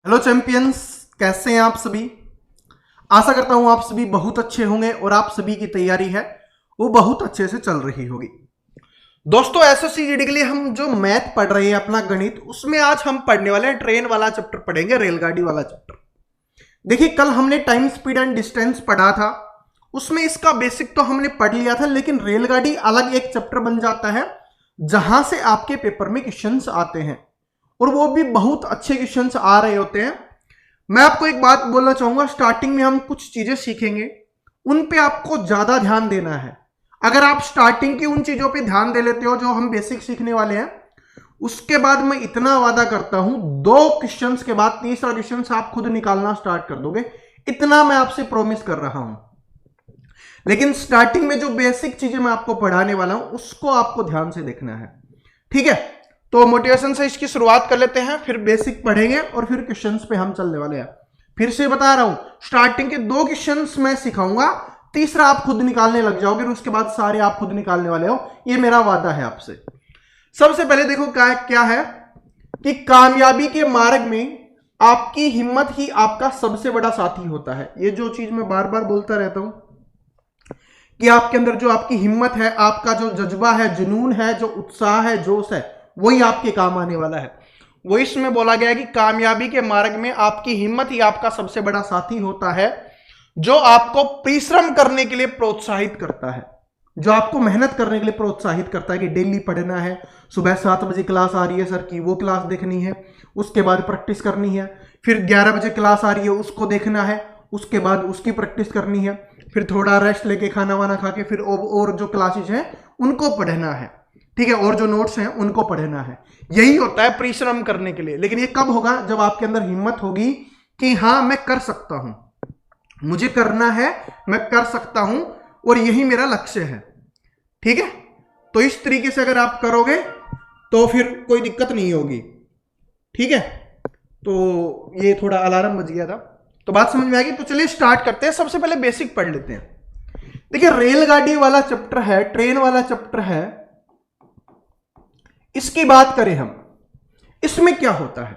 Hello champions, कैसे हैं आप सभी। आशा करता हूं आप सभी बहुत अच्छे होंगे और आप सभी की तैयारी है वो बहुत अच्छे से चल रही होगी। दोस्तों, एसएससी जीडी के लिए हम जो मैथ पढ़ रहे हैं अपना गणित, उसमें आज हम पढ़ने वाले हैं ट्रेन वाला चैप्टर पढ़ेंगे, रेलगाड़ी वाला चैप्टर। देखिए, कल हमने टाइम स्पीड एंड डिस्टेंस पढ़ा था, उसमें इसका बेसिक तो हमने पढ़ लिया था, लेकिन रेलगाड़ी अलग एक चैप्टर बन जाता है जहां से आपके पेपर में क्वेश्चंस आते हैं और वो भी बहुत अच्छे क्वेश्चंस आ रहे होते हैं। मैं आपको एक बात बोलना चाहूंगा, स्टार्टिंग में हम कुछ चीजें सीखेंगे, उन पे आपको ज्यादा ध्यान देना है। अगर आप स्टार्टिंग की उन चीजों पे ध्यान दे लेते हो जो हम बेसिक सीखने वाले हैं, उसके बाद मैं इतना वादा करता हूं 2 क्वेश्चंस के बाद तीसरा क्वेश्चन आप खुद निकालना स्टार्ट कर दोगे, इतना मैं आपसे प्रॉमिस कर रहा हूं। लेकिन स्टार्टिंग में जो बेसिक चीजें मैं आपको पढ़ाने वाला हूं उसको आपको ध्यान से देखना है, ठीक है। तो मोटिवेशन से इसकी शुरुआत कर लेते हैं, फिर बेसिक पढ़ेंगे और फिर क्वेश्चंस पे हम चलने वाले हैं। फिर से बता रहा हूं, स्टार्टिंग के 2 क्वेश्चंस मैं सिखाऊंगा, तीसरा आप खुद निकालने लग जाओगे और उसके बाद सारे आप खुद निकालने वाले हो, ये मेरा वादा है आपसे। सबसे पहले देखो क्या है कि कामयाबी के मार्ग में आपकी हिम्मत ही आपका सबसे बड़ा साथी होता है। ये जो चीज मैं बार बार बोलता रहता हूं कि आपके अंदर जो आपकी हिम्मत है, आपका जो जज्बा है, जुनून है, जो उत्साह है, जोश है, वही आपके काम आने वाला है। वो इसमें बोला गया है कि कामयाबी के मार्ग में आपकी हिम्मत ही आपका सबसे बड़ा साथी होता है, जो आपको परिश्रम करने के लिए प्रोत्साहित करता है, जो आपको मेहनत करने के लिए प्रोत्साहित करता है कि डेली पढ़ना है, सुबह 7 बजे क्लास आ रही है सर की, वो क्लास देखनी है, उसके बाद प्रैक्टिस करनी है, फिर 11 बजे क्लास आ रही है, उसको देखना है, उसके बाद उसकी प्रैक्टिस करनी है, फिर थोड़ा रेस्ट लेके खाना वाना खा के फिर और जो क्लासेज हैं उनको पढ़ना है, ठीक है, और जो नोट्स हैं उनको पढ़ना है। यही होता है परिश्रम करने के लिए। लेकिन ये कब होगा? जब आपके अंदर हिम्मत होगी कि हाँ, मैं कर सकता हूं, मुझे करना है, मैं कर सकता हूं और यही मेरा लक्ष्य है, ठीक है। तो इस तरीके से अगर आप करोगे तो फिर कोई दिक्कत नहीं होगी, ठीक है। तो ये थोड़ा अलार्म बज गया था, तो बात समझ में आ गई। तो चलिए स्टार्ट करते हैं। सबसे पहले बेसिक पढ़ लेते हैं। देखिए, रेलगाड़ी वाला चैप्टर है, ट्रेन वाला चैप्टर है, इसकी बात करें हम, इसमें क्या होता है?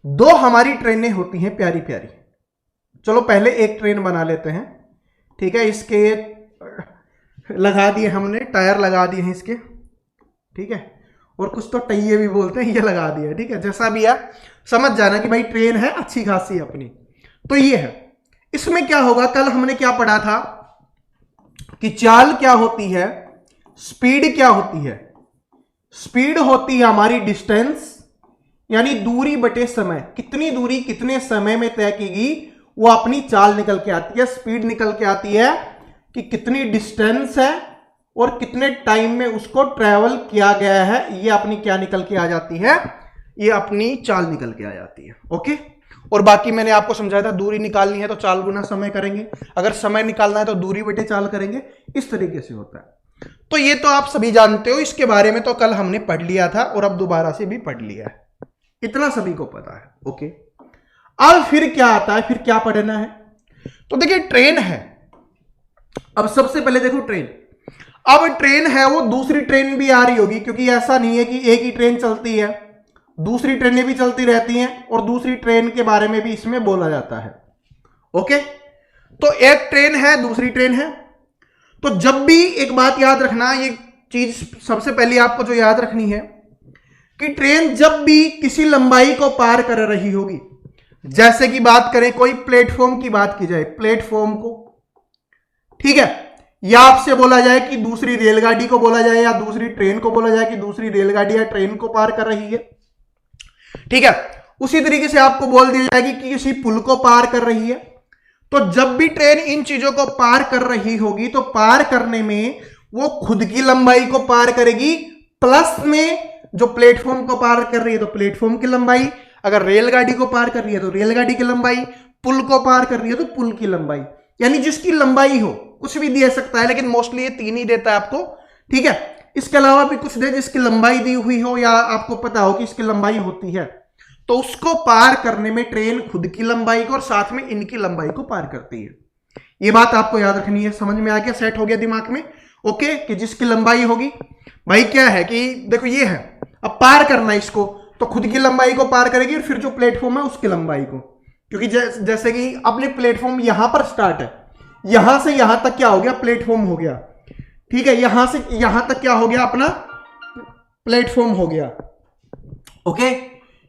2 हमारी ट्रेनें होती हैं प्यारी प्यारी। चलो पहले एक ट्रेन बना लेते हैं, ठीक है। इसके लगा दिए हमने, टायर लगा दिए हैं इसके, ठीक है, और कुछ तो टैये भी बोलते हैं, ये लगा दिया, ठीक है। जैसा भी है समझ जाना कि भाई ट्रेन है अच्छी खासी अपनी। तो ये है, इसमें क्या होगा, कल हमने क्या पढ़ा था कि चाल क्या होती है, स्पीड क्या होती है। स्पीड होती है हमारी डिस्टेंस, यानी दूरी बटे समय, कितनी दूरी कितने समय में तय कीगी, वो अपनी चाल निकल के आती है। स्पीड निकल के आती है कि कितनी डिस्टेंस है और कितने टाइम में उसको ट्रेवल किया गया है, ये अपनी क्या निकल के आ जाती है, ये अपनी चाल निकल के आ जाती है, ओके। और बाकी मैंने आपको समझाया था, दूरी निकालनी है तो चाल गुना समय करेंगे, अगर समय निकालना है तो दूरी बटे चाल करेंगे, इस तरीके से होता है। तो ये तो आप सभी जानते हो, इसके बारे में तो कल हमने पढ़ लिया था और अब दोबारा से भी पढ़ लिया है, इतना सभी को पता है, ओके। अब फिर क्या आता है, फिर क्या पढ़ना है? तो देखिए, ट्रेन है। अब सबसे पहले देखो ट्रेन, अब ट्रेन है, वो दूसरी ट्रेन भी आ रही होगी, क्योंकि ऐसा नहीं है कि एक ही ट्रेन चलती है, दूसरी ट्रेनें भी चलती रहती हैं और दूसरी ट्रेन के बारे में भी इसमें बोला जाता है, ओके। तो एक ट्रेन है, दूसरी ट्रेन है। तो जब भी एक बात याद रखना, ये चीज सबसे पहले आपको जो याद रखनी है कि ट्रेन जब भी किसी लंबाई को पार कर रही होगी, जैसे कि बात करें कोई प्लेटफॉर्म की बात की जाए, प्लेटफॉर्म को, ठीक है, या आपसे बोला जाए कि दूसरी रेलगाड़ी को बोला जाए या दूसरी ट्रेन को बोला जाए कि दूसरी रेलगाड़ी या ट्रेन को पार कर रही है, ठीक है। उसी तरीके से आपको बोल दिया जाएगी कि किसी पुल को पार कर रही है। तो जब भी ट्रेन इन चीजों को पार कर रही होगी तो पार करने में वो खुद की लंबाई को पार करेगी, प्लस में जो प्लेटफॉर्म को पार कर रही है तो प्लेटफॉर्म की लंबाई, अगर रेलगाड़ी को पार कर रही है तो रेलगाड़ी की लंबाई, पुल को पार कर रही है तो पुल की लंबाई, यानी जिसकी लंबाई हो, कुछ भी दे सकता है, लेकिन मोस्टली ये 3 ही देता है आपको, ठीक है। इसके अलावा भी कुछ दे जिसकी लंबाई दी हुई हो या आपको पता हो कि इसकी लंबाई होती है, तो उसको पार करने में ट्रेन खुद की लंबाई को और साथ में इनकी लंबाई को पार करती है। ये बात आपको याद रखनी है। समझ में आ गया, सेट हो गया दिमाग में, ओके, कि जिसकी लंबाई होगी, भाई क्या है कि देखो ये है, अब पार करना इसको, तो खुद की लंबाई को पार करेगी और फिर जो प्लेटफॉर्म है उसकी लंबाई को, क्योंकि जैसे कि अपने प्लेटफॉर्म यहां पर स्टार्ट है, यहां से यहां तक क्या हो गया, प्लेटफॉर्म हो गया। ठीक है, यहां से यहां तक क्या हो गया, अपना प्लेटफॉर्म हो गया। ओके,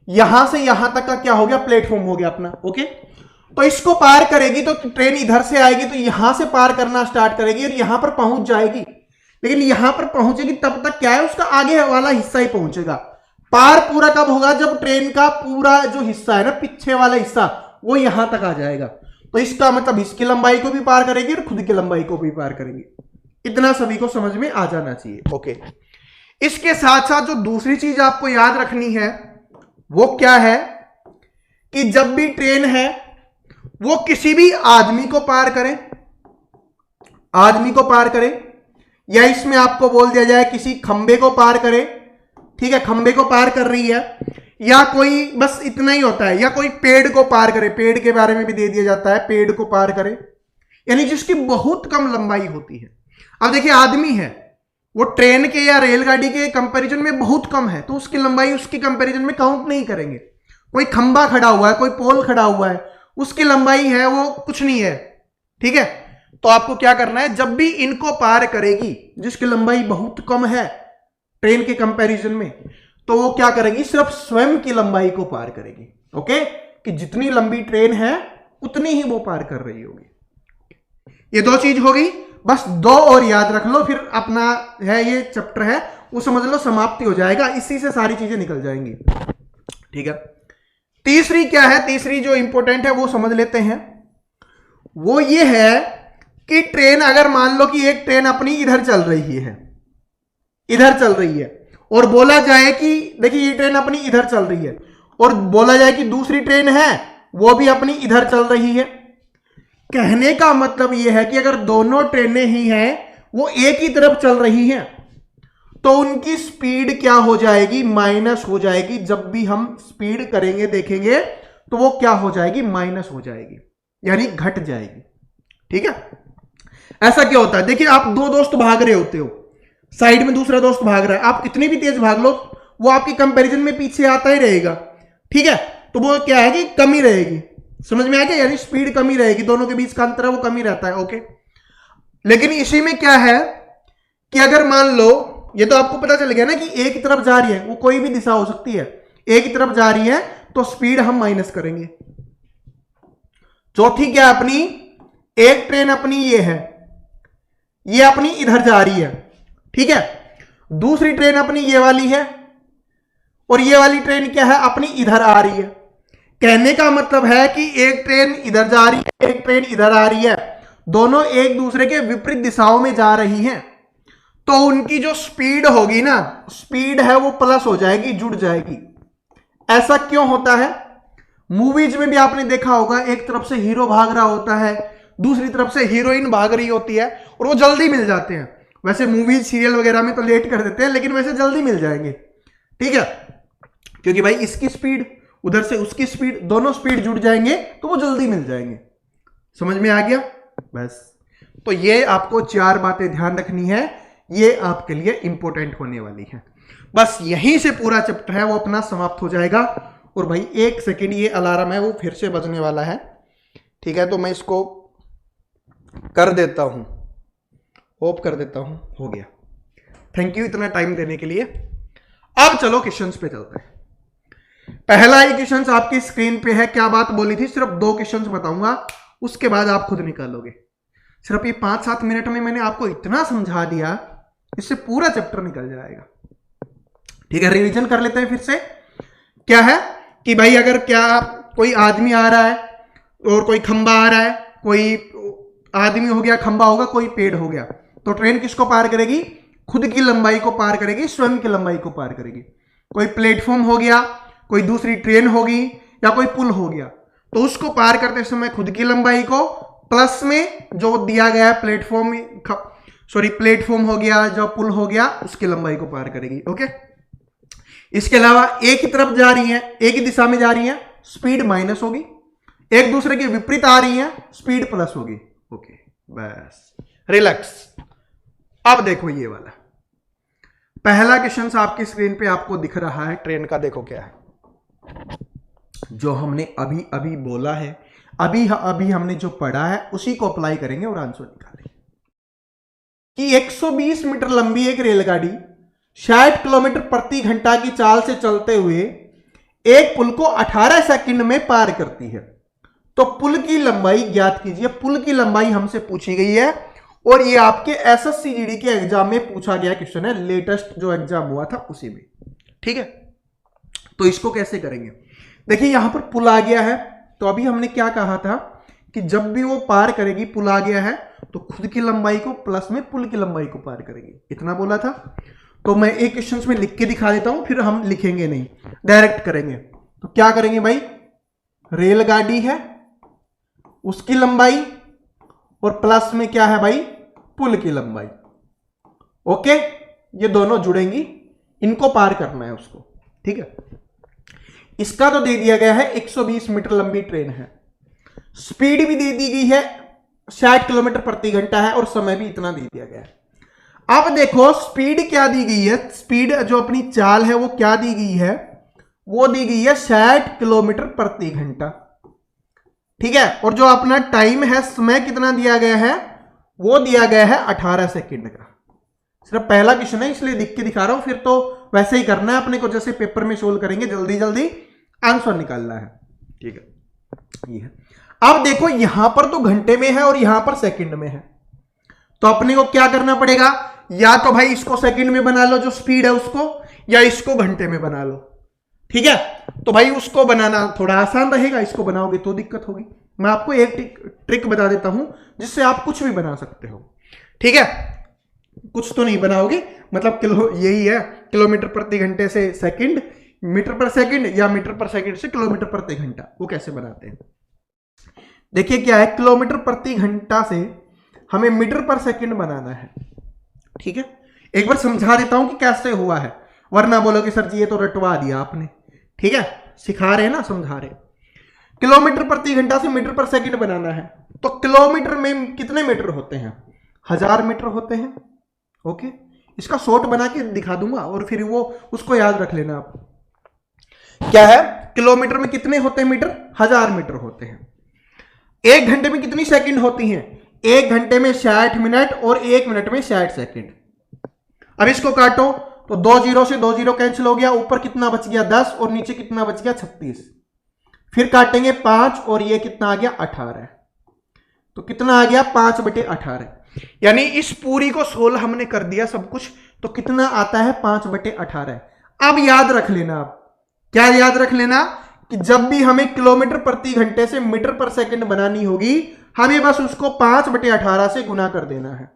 यहां से यहां तक का क्या हो गया, प्लेटफॉर्म हो गया अपना। ओके, तो इसको पार करेगी तो ट्रेन इधर से आएगी तो यहां से पार करना स्टार्ट करेगी और यहां पर पहुंच जाएगी, लेकिन यहां पर पहुंचेगी तब तक क्या है, उसका आगे वाला हिस्सा ही पहुंचेगा। पार पूरा कब होगा, जब ट्रेन का पूरा जो हिस्सा है ना, पीछे वाला हिस्सा, वो यहां तक आ जाएगा। तो इसका मतलब इसकी लंबाई को भी पार करेगी और खुद की लंबाई को भी पार करेगी। इतना सभी को समझ में आ जाना चाहिए। ओके, इसके साथ साथ जो दूसरी चीज आपको याद रखनी है वो क्या है कि जब भी ट्रेन है वो किसी भी आदमी को पार करे, आदमी को पार करे, या इसमें आपको बोल दिया जाए किसी खंबे को पार करे। ठीक है, खंबे को पार कर रही है, या कोई, बस इतना ही होता है, या कोई पेड़ को पार करे, पेड़ के बारे में भी दे दिया जाता है, पेड़ को पार करे, यानी जिसकी बहुत कम लंबाई होती है। अब देखिए, आदमी है वो ट्रेन के या रेलगाड़ी के कंपैरिजन में बहुत कम है, तो उसकी लंबाई उसकी कंपैरिजन में काउंट नहीं करेंगे। कोई खंबा खड़ा हुआ है, कोई पोल खड़ा हुआ है, उसकी लंबाई है वो कुछ नहीं है। ठीक है, तो आपको क्या करना है, जब भी इनको पार करेगी जिसकी लंबाई बहुत कम है ट्रेन के कंपैरिजन में, तो वो क्या करेगी, सिर्फ स्वयं की लंबाई को पार करेगी। ओके, कि जितनी लंबी ट्रेन है उतनी ही वो पार कर रही होगी। ये दो चीज हो गई, बस दो और याद रख लो, फिर अपना है ये चैप्टर है वो समझ लो समाप्ति हो जाएगा, इसी से सारी चीजें निकल जाएंगी। ठीक है, तीसरी क्या है, तीसरी जो इंपॉर्टेंट है वो समझ लेते हैं। वो ये है कि ट्रेन, अगर मान लो कि एक ट्रेन अपनी इधर चल रही है, इधर चल रही है, और बोला जाए कि देखिए ये ट्रेन अपनी इधर चल रही है, और बोला जाए कि दूसरी ट्रेन है वो भी अपनी इधर चल रही है। कहने का मतलब यह है कि अगर दोनों ट्रेनें ही हैं वो एक ही तरफ चल रही हैं, तो उनकी स्पीड क्या हो जाएगी, माइनस हो जाएगी। जब भी हम स्पीड करेंगे देखेंगे तो वो क्या हो जाएगी, माइनस हो जाएगी, यानी घट जाएगी। ठीक है, ऐसा क्या होता है, देखिए आप दो दोस्त भाग रहे होते हो, साइड में दूसरा दोस्त भाग रहा है, आप कितनी भी तेज भाग लो वो आपकी कंपैरिजन में पीछे आता ही रहेगा। ठीक है, तो वो क्या है कि कमी रहेगी, समझ में आ गया, यानी स्पीड कमी रहेगी, दोनों के बीच का अंतर है वो कमी रहता है। ओके, लेकिन इसी में क्या है कि अगर मान लो, ये तो आपको पता चल गया ना कि एक ही तरफ जा रही है, वो कोई भी दिशा हो सकती है, एक ही तरफ जा रही है तो स्पीड हम माइनस करेंगे। चौथी क्या अपनी, एक ट्रेन अपनी ये है, ये अपनी इधर जा रही है, ठीक है, दूसरी ट्रेन अपनी ये वाली है, और ये वाली ट्रेन क्या है, अपनी इधर आ रही है। कहने का मतलब है कि एक ट्रेन इधर जा रही है, एक ट्रेन इधर आ रही है, दोनों एक दूसरे के विपरीत दिशाओं में जा रही हैं, तो उनकी जो स्पीड होगी ना, स्पीड है वो प्लस हो जाएगी, जुड़ जाएगी। ऐसा क्यों होता है, मूवीज में भी आपने देखा होगा, एक तरफ से हीरो भाग रहा होता है, दूसरी तरफ से हीरोइन भाग रही होती है, और वो जल्दी मिल जाते हैं। वैसे मूवीज सीरियल वगैरह में तो लेट कर देते हैं, लेकिन वैसे जल्दी मिल जाएंगे। ठीक है, क्योंकि भाई इसकी स्पीड उधर से उसकी स्पीड, दोनों स्पीड जुड़ जाएंगे तो वो जल्दी मिल जाएंगे। समझ में आ गया, बस। तो ये आपको चार बातें ध्यान रखनी है, ये आपके लिए इंपॉर्टेंट होने वाली है। बस यहीं से पूरा चैप्टर है वो अपना समाप्त हो जाएगा। और भाई एक सेकेंड, ये अलार्म है वो फिर से बजने वाला है, ठीक है, तो मैं इसको कर देता हूं, ऑफ कर देता हूं, हो गया। थैंक यू इतना टाइम देने के लिए। अब चलो क्वेश्चंस पे चलते हैं। पहला ही क्वेश्चंस आपकी स्क्रीन पे है, क्या बात बोली थी, सिर्फ 2 क्वेश्चंस बताऊंगा, उसके बाद आप खुद निकालोगे। सिर्फ ये 5-7 मिनट में मैंने आपको इतना समझा दिया, इससे पूरा चैप्टर निकल जाएगा। ठीक है, रिवीजन कर लेते हैं फिर से। क्या है कि भाई अगर क्या कोई आदमी आ रहा है और कोई खंबा आ रहा है, कोई आदमी हो गया, खंबा होगा, कोई पेड़ हो गया, तो ट्रेन किसको पार करेगी, खुद की लंबाई को पार करेगी, स्वयं की लंबाई को पार करेगी। कोई प्लेटफॉर्म हो गया, कोई दूसरी ट्रेन होगी, या कोई पुल हो गया, तो उसको पार करते समय खुद की लंबाई को प्लस में जो दिया गया है प्लेटफॉर्म हो गया, जो पुल हो गया, उसकी लंबाई को पार करेगी। ओके, इसके अलावा एक ही तरफ जा रही है, एक ही दिशा में जा रही है, स्पीड माइनस होगी, एक दूसरे के विपरीत आ रही है, स्पीड प्लस होगी। ओके, बस रिलैक्स। अब देखो ये वाला, पहला क्वेश्चन आपकी स्क्रीन पे आपको दिख रहा है ट्रेन का, देखो क्या है जो हमने अभी अभी बोला है, अभी हमने जो पढ़ा है उसी को अप्लाई करेंगे और आंसर निकालेंगे कि 120 मीटर लंबी एक रेलगाड़ी 60 किलोमीटर प्रति घंटा की चाल से चलते हुए एक पुल को 18 सेकंड में पार करती है, तो पुल की लंबाई ज्ञात कीजिए। पुल की लंबाई हमसे पूछी गई है और ये आपके एसएससी जीडी के एग्जाम में पूछा गया क्वेश्चन है, लेटेस्ट जो एग्जाम हुआ था उसी में। ठीक है, तो इसको कैसे करेंगे? देखिए यहां पर पुल आ गया है, तो अभी हमने क्या कहा था कि जब भी वो पार करेगी, पुल आ गया है तो खुद की लंबाई को प्लस में पुल की लंबाई को पार करेगी, इतना बोला था। तो मैं एक क्वेश्चन में लिख के दिखा देता हूं, फिर हम लिखेंगे नहीं, डायरेक्ट करेंगे। तो क्या करेंगे भाई, रेलगाड़ी है उसकी लंबाई और प्लस में क्या है भाई, पुल की लंबाई। ओके, ये दोनों जुड़ेंगी, इनको पार करना है उसको। ठीक है, इसका तो दे दिया गया है 120 मीटर लंबी ट्रेन है, स्पीड भी दे दी गई है 60 किलोमीटर प्रति घंटा है और समय भी इतना दे दिया गया है। अब देखो स्पीड क्या दी गई है, स्पीड जो अपनी चाल है वो क्या दी गई है, वो दी गई है 60 किलोमीटर प्रति घंटा। ठीक है, और जो अपना टाइम है, समय कितना दिया गया है, वो दिया गया है 18 सेकंड का। सिर्फ पहला क्वेश्चन है इसलिए लिख के दिखा रहा हूं, फिर तो वैसे ही करना है अपने को जैसे पेपर में सोल्व करेंगे, जल्दी जल्दी आंसर निकालना है। ठीक है, ये है। अब देखो यहां पर तो घंटे में है और यहां पर सेकंड में है, तो अपने को क्या करना पड़ेगा, या तो भाई इसको सेकंड में बना लो जो स्पीड है उसको, या इसको घंटे में बना लो। ठीक है, तो भाई उसको बनाना थोड़ा आसान रहेगा, इसको बनाओगे तो दिक्कत होगी। मैं आपको एक ट्रिक बता देता हूं जिससे आप कुछ भी बना सकते हो। ठीक है, कुछ तो नहीं बनाओगे, मतलब किलो यही है, किलोमीटर प्रति घंटे से सेकंड, मीटर पर सेकंड, या मीटर पर सेकंड से किलोमीटर प्रति घंटा, वो कैसे बनाते हैं। देखिए क्या है, किलोमीटर प्रति घंटा से हमें मीटर पर सेकंड बनाना है। ठीक है, एक बार समझा देता हूं कि कैसे हुआ है, वरना बोलोगे सर जी ये तो रटवा दिया आपने। ठीक है, सिखा रहे हैं ना, समझा रहे। किलोमीटर प्रति घंटा से मीटर पर सेकंड बनाना है, तो किलोमीटर में कितने मीटर होते हैं, 1000 मीटर होते हैं। ओके, इसका शॉर्ट बना के दिखा दूंगा और फिर वो उसको याद रख लेना आप। क्या है, किलोमीटर में कितने होते हैं मीटर, 1000 मीटर होते हैं। एक घंटे में कितनी सेकंड होती हैं, एक घंटे में 60 मिनट और एक मिनट में 60 सेकंड। अब इसको काटो तो 2 जीरो से 2 जीरो कैंसिल हो गया, ऊपर कितना बच गया 10 और नीचे कितना बच गया 36। फिर काटेंगे 5 और ये कितना आ गया 18, तो कितना आ गया 5/18। यानी इस पूरी को 16 हमने कर दिया सब कुछ, तो कितना आता है 5/18। अब याद रख लेना, आप क्या याद रख लेना कि जब भी हमें किलोमीटर प्रति घंटे से मीटर पर सेकंड बनानी होगी, हमें बस उसको 5/18 से गुना कर देना है।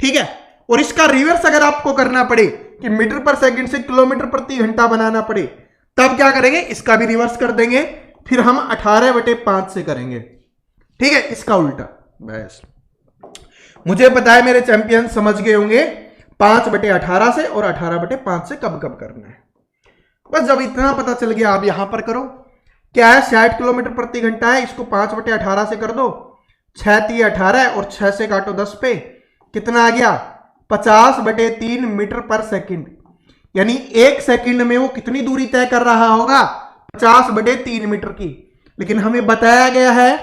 ठीक है, और इसका रिवर्स अगर आपको करना पड़े कि मीटर पर सेकंड से किलोमीटर प्रति घंटा बनाना पड़े, तब क्या करेंगे, इसका भी रिवर्स कर देंगे, फिर हम 18/5 से करेंगे। ठीक है, इसका उल्टा। बस मुझे पता है मेरे चैंपियन समझ गए होंगे 5/18 से और 18/5 से कब कब करना है। बस जब इतना पता चल गया, आप यहां पर करो। क्या है, 60 किलोमीटर प्रति घंटा है, इसको 5/18 से कर दो, 6 × 18 और 6 से काटो 10 पे, कितना आ गया 50/3 मीटर पर सेकंड। यानी एक सेकंड में वो कितनी दूरी तय कर रहा होगा, 50/3 मीटर की। लेकिन हमें बताया गया है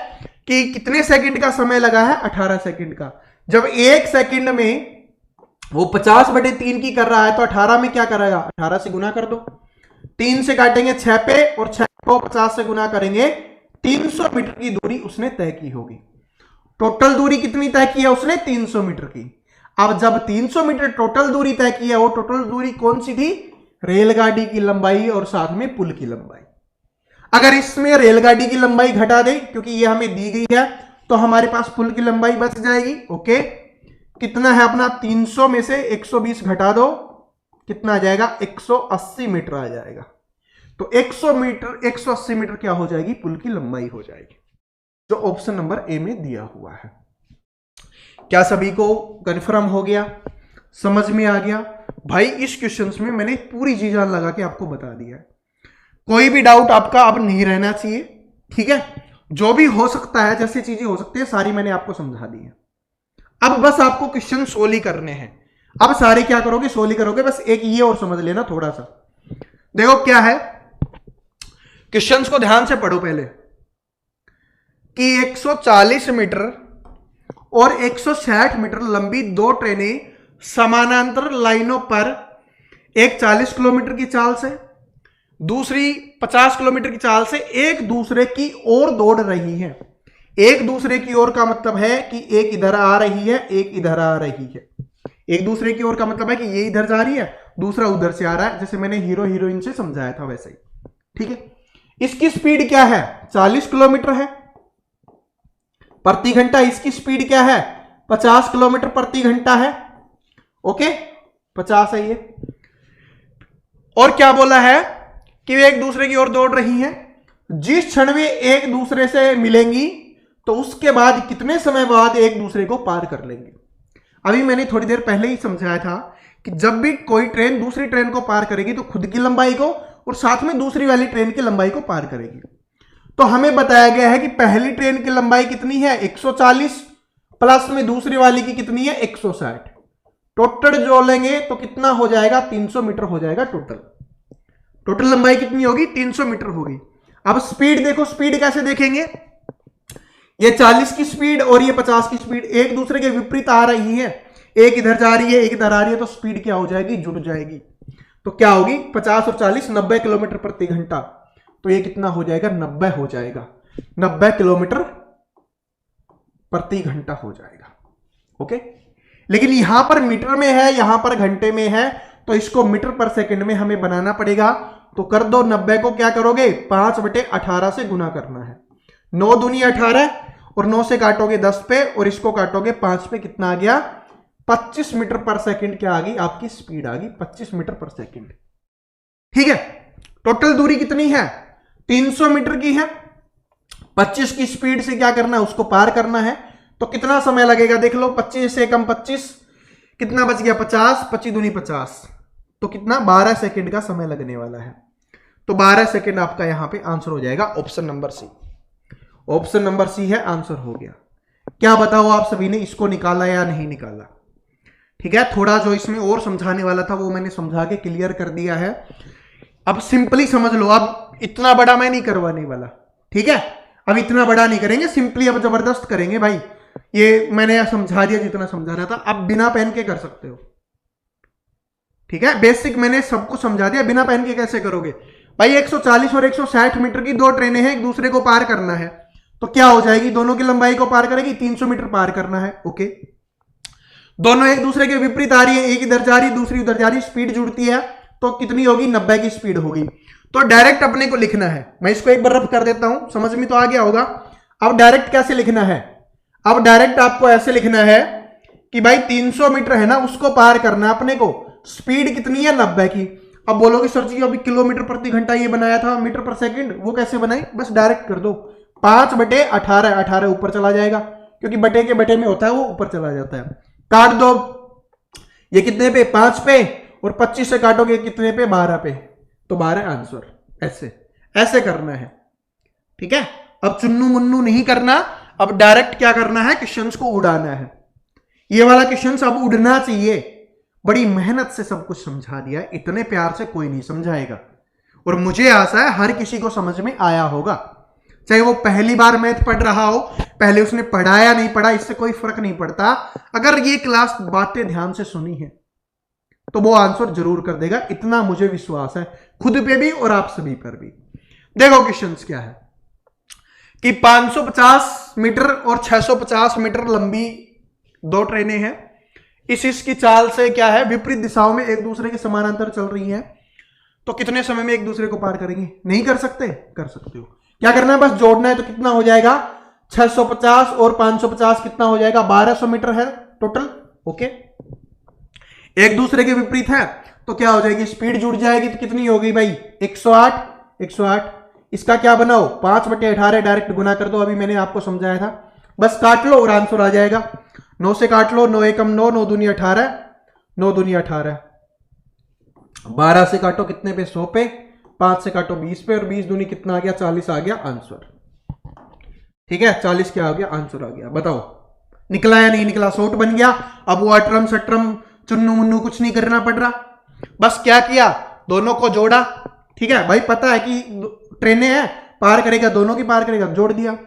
कि कितने सेकंड का समय लगा है, 18 सेकंड का। जब एक सेकंड में वो 50/3 की कर रहा है, तो 18 में क्या करेगा, 18 से गुना कर दो, 3 से काटेंगे 6 पे और 6 को 50 से गुना करेंगे, 300 मीटर की दूरी उसने तय की होगी। टोटल दूरी कितनी तय की है उसने, 300 मीटर की। अब जब 300 मीटर टोटल दूरी तय की है, वो टोटल दूरी कौन सी थी, रेलगाड़ी की लंबाई और साथ में पुल की लंबाई। अगर इसमें रेलगाड़ी की लंबाई घटा दें, क्योंकि ये हमें दी गई है, तो हमारे पास पुल की लंबाई बच जाएगी। ओके, कितना है अपना, 300 में से 120 घटा दो, कितना आ जाएगा, 180 मीटर आ जाएगा। तो 180 मीटर क्या हो जाएगी, पुल की लंबाई हो जाएगी, जो ऑप्शन नंबर ए में दिया हुआ है। क्या सभी को कंफर्म हो गया, समझ में आ गया? भाई इस क्वेश्चन में मैंने पूरी जी जान लगा के आपको बता दिया है, कोई भी डाउट आपका अब नहीं रहना चाहिए। ठीक है, जो भी हो सकता है, जैसी चीजें हो सकती है, सारी मैंने आपको समझा दी है। अब बस आपको क्वेश्चन सोल्व ही करने हैं। अब सारे क्या करोगे, सोली करोगे। बस एक ये और समझ लेना थोड़ा सा। देखो क्या है, क्वेश्चंस को ध्यान से पढ़ो पहले कि 140 मीटर और 160 मीटर लंबी दो ट्रेनें समानांतर लाइनों पर, एक 40 किलोमीटर की चाल से, दूसरी 50 किलोमीटर की चाल से एक दूसरे की ओर दौड़ रही है। एक दूसरे की ओर का मतलब है कि एक इधर आ रही है, एक इधर आ रही है। एक दूसरे की ओर का मतलब है कि ये इधर जा रही है, दूसरा उधर से आ रहा है, जैसे मैंने हीरो हीरोइन से समझाया था वैसे ही। ठीक है, इसकी स्पीड क्या है, 40 किलोमीटर है प्रति घंटा। इसकी स्पीड क्या है, 50 किलोमीटर प्रति घंटा है। ओके, 50 है ये। और क्या बोला है कि वे एक दूसरे की ओर दौड़ रही हैं। जिस क्षण वे एक दूसरे से मिलेंगी तो उसके बाद कितने समय बाद एक दूसरे को पार कर लेंगे। अभी मैंने थोड़ी देर पहले ही समझाया था कि जब भी कोई ट्रेन दूसरी ट्रेन को पार करेगी तो खुद की लंबाई को और साथ में दूसरी वाली ट्रेन की लंबाई को पार करेगी। तो हमें बताया गया है कि पहली ट्रेन की लंबाई कितनी है, 140, प्लस में दूसरी वाली की कितनी है, 160। टोटल जो लेंगे तो कितना हो जाएगा, 300 मीटर हो जाएगा टोटल लंबाई कितनी होगी, 300 मीटर होगी। अब स्पीड देखो, स्पीड कैसे देखेंगे, ये 40 की स्पीड और ये 50 की स्पीड एक दूसरे के विपरीत आ रही है। एक इधर जा रही है, एक इधर आ रही है, तो स्पीड क्या हो जाएगी, जुड़ जाएगी। तो क्या होगी, 50 और 40, 90 किलोमीटर प्रति घंटा। तो ये कितना हो जाएगा, 90 हो जाएगा, 90 किलोमीटर प्रति घंटा हो जाएगा। ओके, लेकिन यहां पर मीटर में है, यहां पर घंटे में है, तो इसको मीटर पर सेकंड में हमें बनाना पड़ेगा। तो कर दो, 90 को क्या करोगे, 5/18 से गुना करना है। 9 दूनी 18 और 9 से काटोगे 10 पे और इसको काटोगे 5 पे, कितना आ गया, 25 मीटर पर सेकंड। क्या आ गई, आपकी स्पीड आ गई 25 मीटर पर सेकंड। ठीक है, टोटल दूरी कितनी है, 300 मीटर की है। 25 की स्पीड से क्या करना है, उसको पार करना है। तो कितना समय लगेगा, देख लो, 25 से कम 25, कितना बच गया, 50, 25 दूनी 50, तो कितना, 12 सेकंड का समय लगने वाला है। तो 12 सेकंड आपका यहां पे आंसर हो जाएगा, option number c. Option number c है, आंसर हो गया। क्या बताओ आप सभी ने इसको निकाला या नहीं निकाला। ठीक है, थोड़ा जो इसमें और समझाने वाला था वो मैंने समझा के क्लियर कर दिया है। अब सिंपली समझ लो, अब इतना बड़ा मैं नहीं करवाने वाला। ठीक है, अब इतना बड़ा नहीं करेंगे, सिंपली अब जबरदस्त करेंगे भाई। ये मैंने समझा दिया जितना समझा रहा था, अब बिना पेन के कर सकते हो। ठीक है, बेसिक मैंने सबको समझा दिया, बिना पेन के कैसे करोगे भाई। 140 और 160 मीटर की दो ट्रेनें हैं, एक दूसरे को पार करना है, तो क्या हो जाएगी, दोनों की लंबाई को पार करेगी, 300 मीटर पार करना है। ओके, दोनों एक दूसरे के विपरीत आ रही है, एक इधर जा रही है, दूसरी उधर जा रही है, स्पीड जुड़ती है, तो कितनी होगी, 90 की स्पीड होगी। तो डायरेक्ट अपने को लिखना है, मैं इसको एक बार रफ कर देता हूं, समझ में तो आ गया होगा। अब डायरेक्ट कैसे लिखना है, अब डायरेक्ट आपको ऐसे लिखना है कि भाई 300 मीटर है ना, उसको पार करना है अपने को, स्पीड कितनी है, 90 की। अब बोलोगे सर जी अभी किलोमीटर प्रति घंटा ये बनाया था, मीटर पर सेकंड, वो कैसे बनाई, बस डायरेक्ट कर दो, 5/18, 18 ऊपर चला जाएगा, क्योंकि बटे के बटे में होता है, वो ऊपर चला जाता है। काट दो, ये कितने पे, 5 पे, और 25 से काटोगे कितने पे, 12 पे, तो 12 आंसर। ऐसे ऐसे करना है। ठीक है, अब चुन्नू मुन्नू नहीं करना, अब डायरेक्ट क्या करना है, क्वेश्चंस को उड़ाना है। ये वाला क्वेश्चंस अब उड़ना चाहिए। बड़ी मेहनत से सब कुछ समझा दिया है, इतने प्यार से कोई नहीं समझाएगा, और मुझे आशा है हर किसी को समझ में आया होगा, चाहे वो पहली बार मैथ पढ़ रहा हो, पहले उसने पढ़ा या नहीं पढ़ा, इससे कोई फर्क नहीं पड़ता। अगर ये क्लास बातें ध्यान से सुनी है तो वो आंसर जरूर कर देगा, इतना मुझे विश्वास है, खुद पे भी और आप सभी पर भी। देखो क्वेश्चंस क्या है कि 550 मीटर और 650 मीटर लंबी दो ट्रेनें हैं, इसकी चाल से क्या है, विपरीत दिशाओं में एक दूसरे के समानांतर चल रही हैं, तो कितने समय में एक दूसरे को पार करेंगे, नहीं कर सकते, कर सकते हो। क्या करना है, बस जोड़ना है, तो कितना हो जाएगा, 650 और 550 कितना हो जाएगा, 1200 मीटर है टोटल। ओके, एक दूसरे के विपरीत है, तो क्या हो जाएगी, स्पीड जुड़ जाएगी, तो कितनी होगी भाई, 108, 108। इसका क्या बनाओ, 5/18 डायरेक्ट गुना कर दो, अभी मैंने आपको समझाया था, बस काट लो और आंसर आ जाएगा। 9 से काट लो, 9 एकम 9, 9 दूनी 18, 9 दूनी 18, 12 से काटो कितने पे, 100 पे, 5 से काटो 20 पे, और 20 दूनी कितना आ गया, 40 आ गया आंसर। ठीक है, 40 क्या आ गया, आंसर आ गया। बताओ निकला या नहीं निकला, शॉर्ट बन गया। अब वो अटरम सटरम चुन्नू मुन्नू कुछ नहीं करना पड़ रहा, बस क्या किया, दोनों को जोड़ा। ठीक है भाई, पता है कि ट्रेनें हैं, पार करेगा, दोनों की पार करेगा, जोड़ दिया।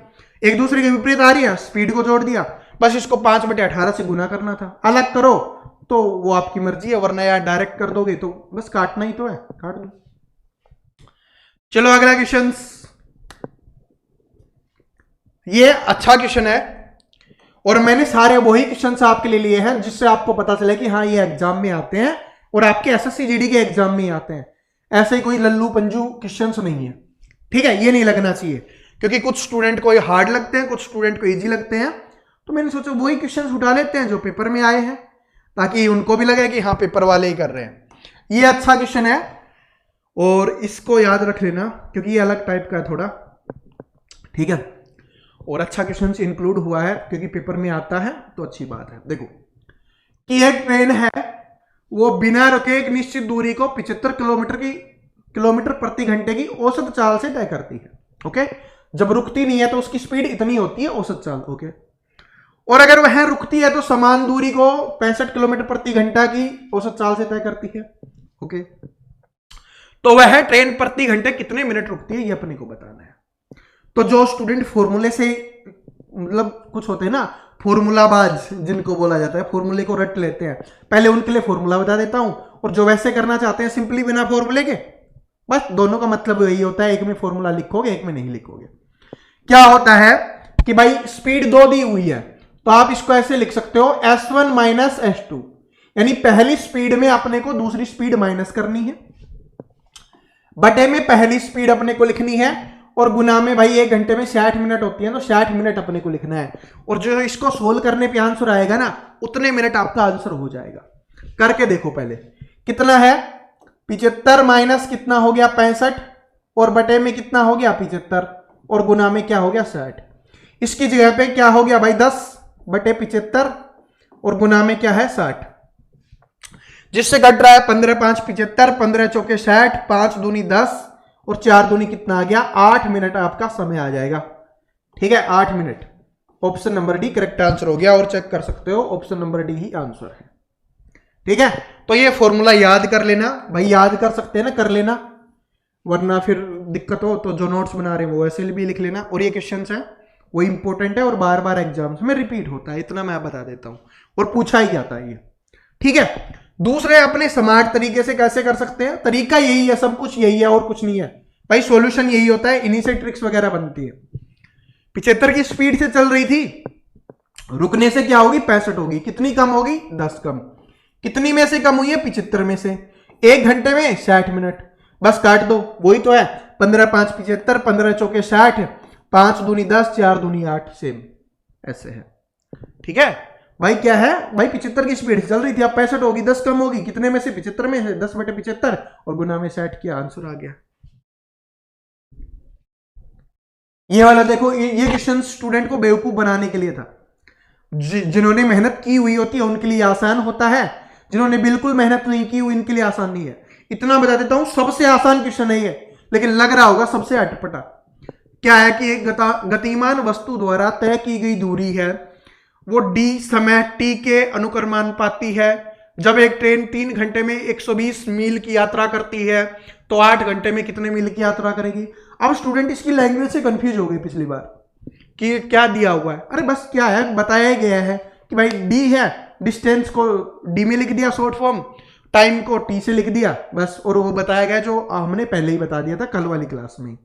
एक दूसरे के विपरीत आ रही है, स्पीड को जोड़ दिया। बस इसको 5/18 से गुना करना था। अलग करो तो वो आपकी मर्जी है, वरना यार डायरेक्ट कर दोगे तो बस काटना ही तो है, काट दो। चलो अगला क्वेश्चन, ये अच्छा क्वेश्चन है और मैंने सारे वही क्वेश्चन आपके लिए लिए हैं जिससे आपको पता चले कि हाँ ये एग्जाम में आते हैं और आपके एसएससी जीडी के एग्जाम में आते हैं। ऐसे ही कोई लल्लू पंजू क्वेश्चंस नहीं है। ठीक है, ये नहीं लगना चाहिए, क्योंकि कुछ स्टूडेंट को ये हार्ड लगते हैं, कुछ स्टूडेंट को इजी लगते हैं। तो मैंने सोचा वही क्वेश्चंस उठा लेते हैं जो पेपर में आए हैं, ताकि उनको भी लगे कि हाँ पेपर वाले ही कर रहे हैं। ये अच्छा क्वेश्चन है और इसको याद रख लेना, क्योंकि ये अलग टाइप का है थोड़ा। ठीक है, और अच्छा क्वेश्चन इंक्लूड हुआ है क्योंकि पेपर में आता है, तो अच्छी बात है। देखो कि एक ट्रेन है, वो बिना रुके एक निश्चित दूरी को 75 किलोमीटर प्रति घंटे की औसत चाल से तय करती है। ओके, जब रुकती नहीं है तो उसकी स्पीड इतनी होती है, औसत चाल। ओके, और अगर वह रुकती है तो समान दूरी को 65 किलोमीटर प्रति घंटा की औसत चाल से तय करती है। ओके, तो वह ट्रेन प्रति घंटे कितने मिनट रुकती है, ये अपने को बताना है। तो जो स्टूडेंट फॉर्मूले से, मतलब कुछ होते हैं ना फॉर्मूलाबाज जिनको बोला जाता है, फॉर्मूले को रट लेते हैं, पहले उनके लिए फॉर्मूला बता देता हूं, और जो वैसे करना चाहते हैं सिंपली बिना फॉर्मूले के, बस दोनों का मतलब यही होता है, एक में फॉर्मूला लिखोगे, एक में नहीं लिखोगे। क्या होता है कि भाई स्पीड 2 दी हुई है, तो आप इसको ऐसे लिख सकते हो S1 माइनस S2, यानी पहली स्पीड में अपने को दूसरी स्पीड माइनस करनी है, बटे में पहली स्पीड अपने को लिखनी है, और गुना में भाई 1 घंटे में 60 मिनट होती है, तो 60 मिनट अपने को लिखना है। और जो इसको सोल्व करने पे आंसर आएगा ना, उतने मिनट आपका आंसर हो जाएगा। करके देखो पहले कितना है, 75 माइनस कितना हो गया 65, और बटे में कितना हो गया 75, और गुना में क्या हो गया 60। इसकी जगह पे क्या हो गया भाई 10 बटे 75, और गुना में क्या है 60, जिससे घट रहा है 15 5 75, 15 चौके 60, 5 दूनी 10, और 4 दूनी कितना आ गया 8 मिनट आपका समय आ जाएगा। ठीक है, 8 minute. Option number D correct answer हो गया, और चेक कर सकते हो ऑप्शन नंबर डी ही आंसर है। ठीक है, तो ये फॉर्मूला याद कर लेना भाई, याद कर सकते हैं ना, कर लेना, वरना फिर दिक्कत हो तो जो नोट्स बना रहे हैं वो ऐसे भी लिख लेना। और ये क्वेश्चन है वो इंपॉर्टेंट है और बार बार एग्जाम्स में रिपीट होता है, इतना मैं बता देता हूं, और पूछा ही जाता है ये। ठीक है, दूसरे अपने स्मार्ट तरीके से कैसे कर सकते हैं, तरीका यही है, सब कुछ यही है और कुछ नहीं है भाई, सॉल्यूशन यही होता है, इन्हीं से ट्रिक्स वगैरह बनती है। 75 की स्पीड से चल रही थी, रुकने से क्या होगी 65 होगी, कितनी कम होगी 10 कम, कितनी में से कम हुई है 75 में से, 1 घंटे में 60 मिनट, बस काट दो, वही तो है 15 5 75, 15 चौके 60, 5 दूनी 10, 4 दूनी 8, सेम ऐसे है। ठीक है भाई, क्या है भाई 75 की स्पीड चल रही थी, अब 65 होगी, 10 कम होगी, कितने में से 75 में से, 10 बटे 75, और गुना में 60 किया, आंसर आ गया। ये वाला देखो, ये क्वेश्चन स्टूडेंट को बेवकूफ बनाने के लिए था। जिन्होंने मेहनत की हुई होती है उनके लिए आसान होता है, जिन्होंने बिल्कुल मेहनत नहीं की हुई इनके लिए आसान नहीं है। इतना बता देता हूं, सबसे आसान क्वेश्चन है ये, लेकिन लग रहा होगा सबसे अटपटा। क्या है कि एक गतिमान वस्तु द्वारा तय की गई दूरी है, वो d समय t के अनुक्रमानुपाती है। जब एक ट्रेन 3 घंटे में 120 मील की यात्रा करती है, तो 8 घंटे में कितने मील की यात्रा करेगी। अब स्टूडेंट इसकी लैंग्वेज से कंफ्यूज हो गए पिछली बार कि क्या दिया हुआ है। अरे बस क्या है, बताया गया है कि भाई d है, डिस्टेंस को d में लिख दिया शॉर्ट फॉर्म, टाइम को t से लिख दिया बस, और वो बताया गया जो हमने पहले ही बता दिया था कल वाली क्लास में,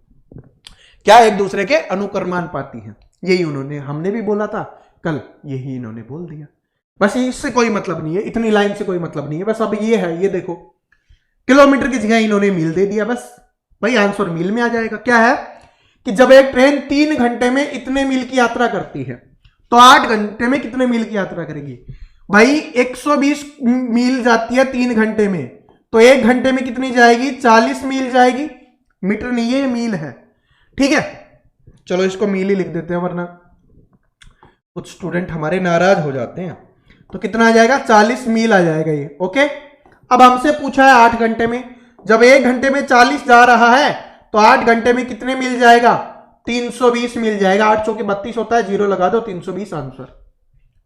क्या एक दूसरे के अनुक्रमानुपाती हैं। यही उन्होंने, हमने भी बोला था कल, यही इन्होंने बोल दिया। बस इससे कोई मतलब नहीं है, इतनी लाइन से कोई मतलब नहीं है। बस अब ये है, ये देखो किलोमीटर की जगह इन्होंने मील दे दिया, बस भाई आंसर मील में आ जाएगा। क्या है कि जब एक ट्रेन 3 घंटे में इतने मील की यात्रा करती है, तो 8 घंटे में कितने मील की यात्रा करेगी। भाई 120 मील जाती है 3 घंटे में, तो 1 घंटे में कितनी जाएगी 40 मील जाएगी। मीटर नहीं है, ये मील है। ठीक है, चलो इसको मील ही लिख देते हैं, वरना कुछ स्टूडेंट हमारे नाराज हो जाते हैं। तो कितना आ जाएगा 40 मील आ जाएगा ये। ओके, अब हमसे पूछा है 8 घंटे में, जब 1 घंटे में 40 जा रहा है, तो 8 घंटे में कितने मील जाएगा 320 मील जाएगा। 8 चौके 32 होता है, जीरो लगा दो, 320 आंसर।